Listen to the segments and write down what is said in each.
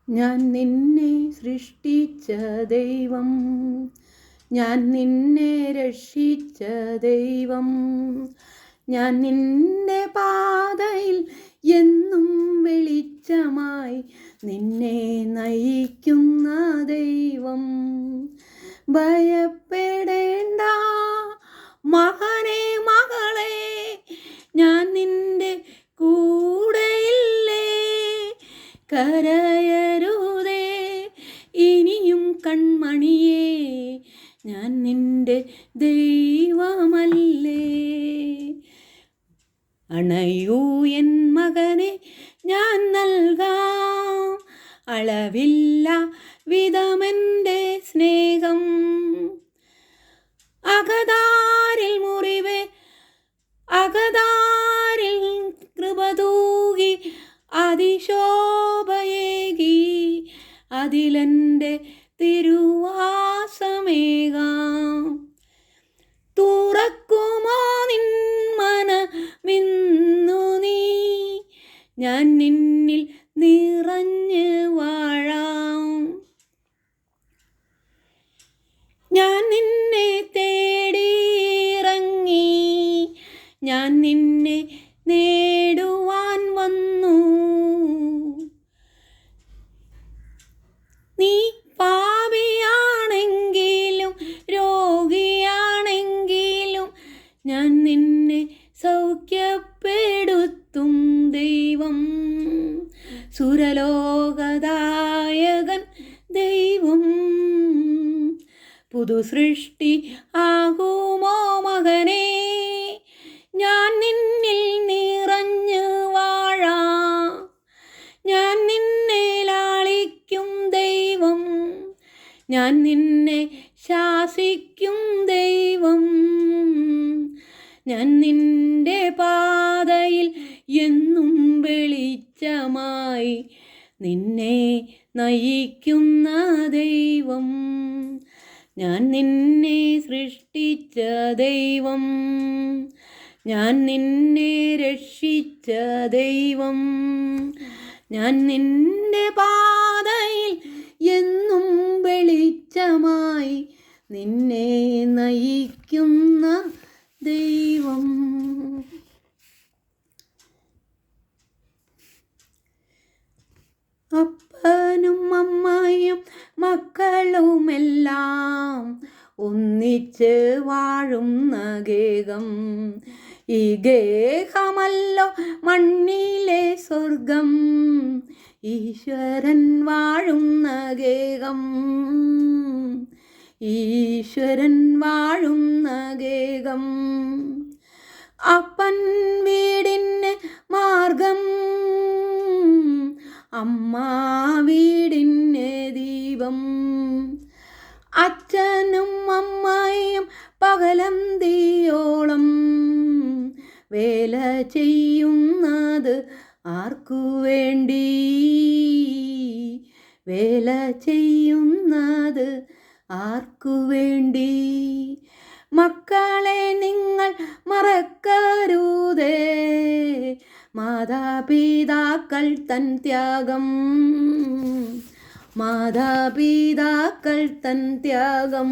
ഞാൻ നിന്നെ സൃഷ്ടിച്ച ദൈവം, ഞാൻ നിന്നെ രക്ഷിച്ച ദൈവം, ഞാൻ നിന്റെ പാതയിൽ എന്നും വെളിച്ചമായി നിന്നെ നയിക്കുന്ന ദൈവം. ഭയപ്പെടേണ്ട മകനെ മകളെ, ഞാൻ നിന്റെ കൂടെയില്ലേ. കരയരുതേ ഇനിയും കൺമണിയേ, ഞാൻ നിന്റെ ദൈവമല്ലേ. അണയൂ എൻ മകനെ, ഞാൻ നൽകാം അളവില്ല വിധമെൻ്റെ സ്നേഹം. അകതാരിൽ മുറിവേ, അകതാരിൽ കൃപ തൂകി അതിശോഭയേകി അതിലെൻ്റെ തിരുവാസമേകാം. തുറക്കുമോ നിൻ മനമിന്നു നീ, ഞാൻ നിന്നിൽ നിറഞ്ഞ് വാഴാം. ഞാൻ നിന്നെ തേടിയിറങ്ങി, ഞാൻ നിന്നെ നേടുവാൻ വന്നു. നീ പാപിയാണെങ്കിലും രോഗിയാണെങ്കിലും ഞാൻ നിന്നെ സൗഖ്യപ്പെടുത്തും ദൈവം. സുരലോകദായകൻ ദൈവം, പുതു സൃഷ്ടി ആകുമോ മകനേ, ഞാൻ നിന്നിൽ നിറഞ്ഞു വാഴാം. ഞാൻ നിന്നെ ലാളിക്കും ദൈവം, ഞാൻ നിന്നെ ശാസിക്കും ദൈവം, ഞാൻ നിന്റെ പാതയിൽ എന്നും വെളിച്ചമായി നിന്നെ നയിക്കുന്ന ദൈവം. ഞാൻ നിന്നെ സൃഷ്ടിച്ച ദൈവം, ഞാൻ നിന്നെ രക്ഷിച്ച ദൈവം, ഞാൻ നിന്റെ പാതയിൽ എന്നും വെളിച്ചമായി നിന്നെ നയിക്കുന്ന ദൈവം. അപ്പനും അമ്മയും മക്കളുമെല്ലാം ഒന്നിച്ച് വാഴുന്ന ഗേഹം, ഈ ഗേഹമല്ലോ മണ്ണിലെ സ്വർഗം, ഈശ്വരൻ വാഴുന്ന ഗേഹം, ഈശ്വരൻ വാഴുന്ന ഗേഹം. അപ്പൻ വീടിന് മാർഗം, അമ്മ വീടിന് ദീപം, അച്ഛനും അമ്മയും പകലന്തിയോളം വേല ചെയ്യുന്നത് ആർക്കു വേണ്ടി, വേല ചെയ്യുന്നത് ആർക്കു വേണ്ടി. മക്കളെ നിങ്ങൾ മറക്കരുതേ മാതാപിതാക്കൾ തൻ ത്യാഗം, മാതാപിതാക്കൾ തൻ ത്യാഗം.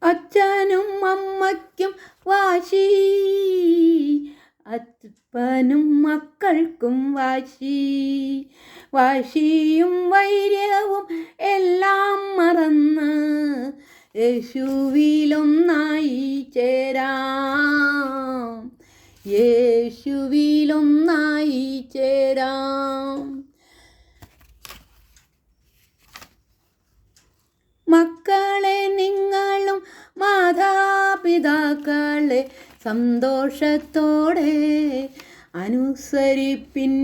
അച്ഛനും അമ്മയ്ക്കും വാശി, അപ്പനും മക്കൾക്കും വാശി, വാശിയും വൈര്യവും എല്ലാം മറന്ന് യേശുവിലൊന്നായി ചേരാം, യേശുവിലൊന്നായി ചേരാം. മക്കളെ നിങ്ങളും മാതാപിതാക്കളെ സന്തോഷത്തോടെ അനുസരിപ്പിൻ,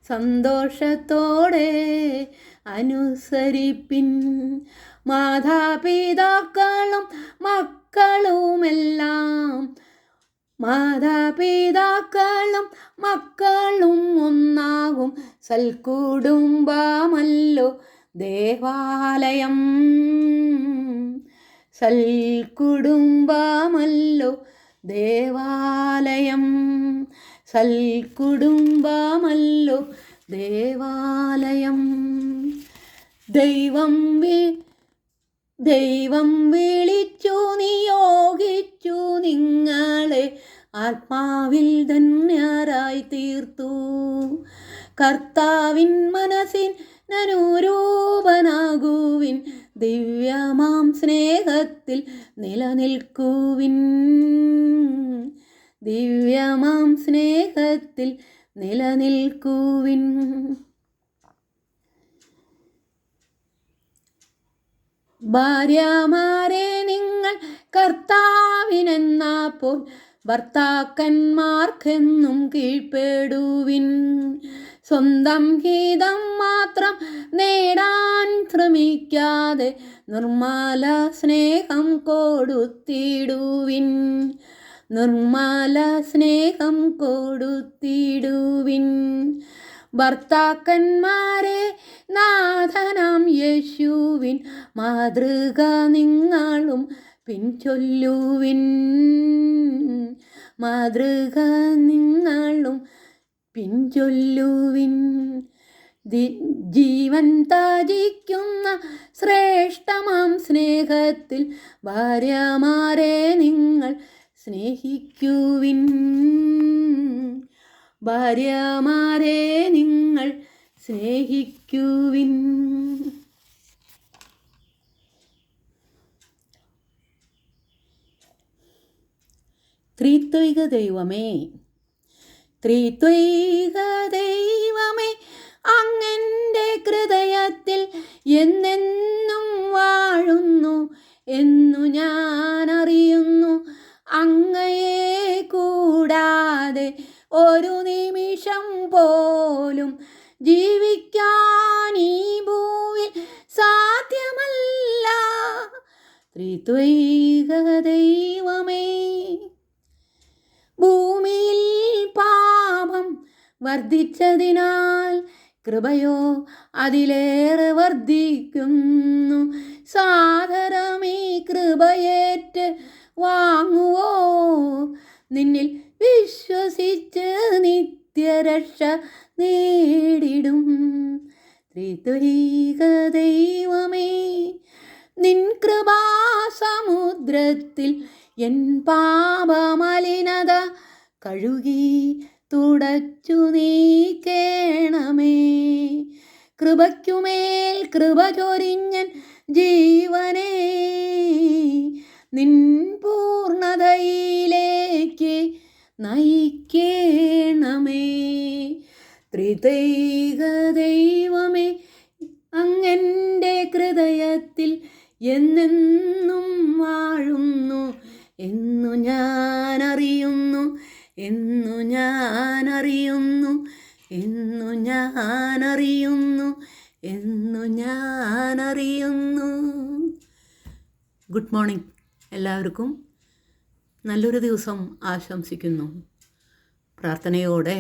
സന്തോഷത്തോടെ അനുസരിപ്പിൻ. മാതാപിതാക്കളും മക്കളുമെല്ലാം, മാതാപിതാക്കളും മക്കളും ഒന്നാകും സൽക്കുടുംബമല്ലോ ദേവാലയം, സൽക്കുടുംബമല്ലോ ദേവാലയം. സൽകുടുംബമല്ലോ ദേവാലയം. ദൈവം വിളിച്ചു നിയോഗിച്ചു നിങ്ങളെ, ആത്മാവിൽ ധന്യരായി തീർത്തു. കർത്താവിൻ മനസ്സിനനുരൂപനാകുവിൻ, ദിവ്യമാം സ്നേഹത്തിൽ നിലനിൽക്കുവിൻ. ദിവ്യമാം സ്നേഹത്തിൽ നിലനിൽക്കുവിൻ. ഭാര്യമാരെ നിങ്ങൾ കർത്താവിനെന്നപ്പോൾ ഭർത്താക്കന്മാർക്കെന്നും കീഴ്പ്പെടുവിൻ. സ്വന്തം ഹിതം മാത്രം നേടാൻ ശ്രമിക്കാതെ നിർമ്മല സ്നേഹം കൊടുത്തിടുവിൻ. നിർമ്മല സ്നേഹം കൊടുത്തിടുവിൻ. ഭർത്താക്കന്മാരെ നാഥനാം യേശുവിൻ മാതൃക നിങ്ങളും പിൻചൊല്ലുവിൻ. മാതൃക നിങ്ങളും പിൻചൊല്ലുവിൻ. ജീവൻ ത്യജിക്കുന്ന ശ്രേഷ്ഠമാം സ്നേഹത്തിൽ ഭാര്യമാരെ നിങ്ങൾ സ്നേഹിക്കുവിൻ. ഭാര്യമാരെ നിങ്ങൾ സ്നേഹിക്കുവിൻ. ത്രിത്വൈക ദൈവമേ, ത്രിത്വൈക ദൈവമേ, അങ്ങൻ്റെ ഹൃദയത്തിൽ എന്നെന്നും വാഴുന്നു എന്നു ഞാൻ അറിയുന്നു. അങ്ങയെ കൂടാതെ ഒരു നിമിഷം പോലും ജീവിക്കാൻ ഈ ഭൂവിൽ സാധ്യമല്ല. ത്രിത്വൈക ദൈവമേ, ഭൂമിയിൽ പാപം വർദ്ധിച്ചതിനാൽ കൃപയോ അതിലേറെ വർദ്ധിക്കുന്നു. സാദരമീ കൃപയേറ്റ് വാങ്ങുവോ, നിന്നിൽ വിശ്വസിച്ച് നിത്യരക്ഷ നേടിടും. ത്രിത്വൈക ദൈവമേ, നിൻ കൃപാസമുദ്രത്തിൽ എൻ പാപമലിനത കഴുകി തുടച്ചു നീക്കേണമേ. കൃപയ്ക്കുമേൽ കൃപ ചൊരിഞ്ഞൻ ജീവനെ നിൻ പൂർണ്ണതയിലേക്ക് നയിക്കേണമേ. ത്രിത്വൈക ദൈവമേ, അങ്ങൻ്റെ ഹൃദയത്തിൽ എന്നെന്നും വാഴുന്നു എന്നു ഞാൻ അറിയുന്നു. എന്നു ഞാൻ അറിയുന്നു. എന്നു ഞാൻ അറിയുന്നു. എന്നു ഞാൻ അറിയുന്നു. ഗുഡ് മോർണിംഗ് എല്ലാവർക്കും. നല്ലൊരു ദിവസം ആശംസിക്കുന്നു. പ്രാർത്ഥനയോടെ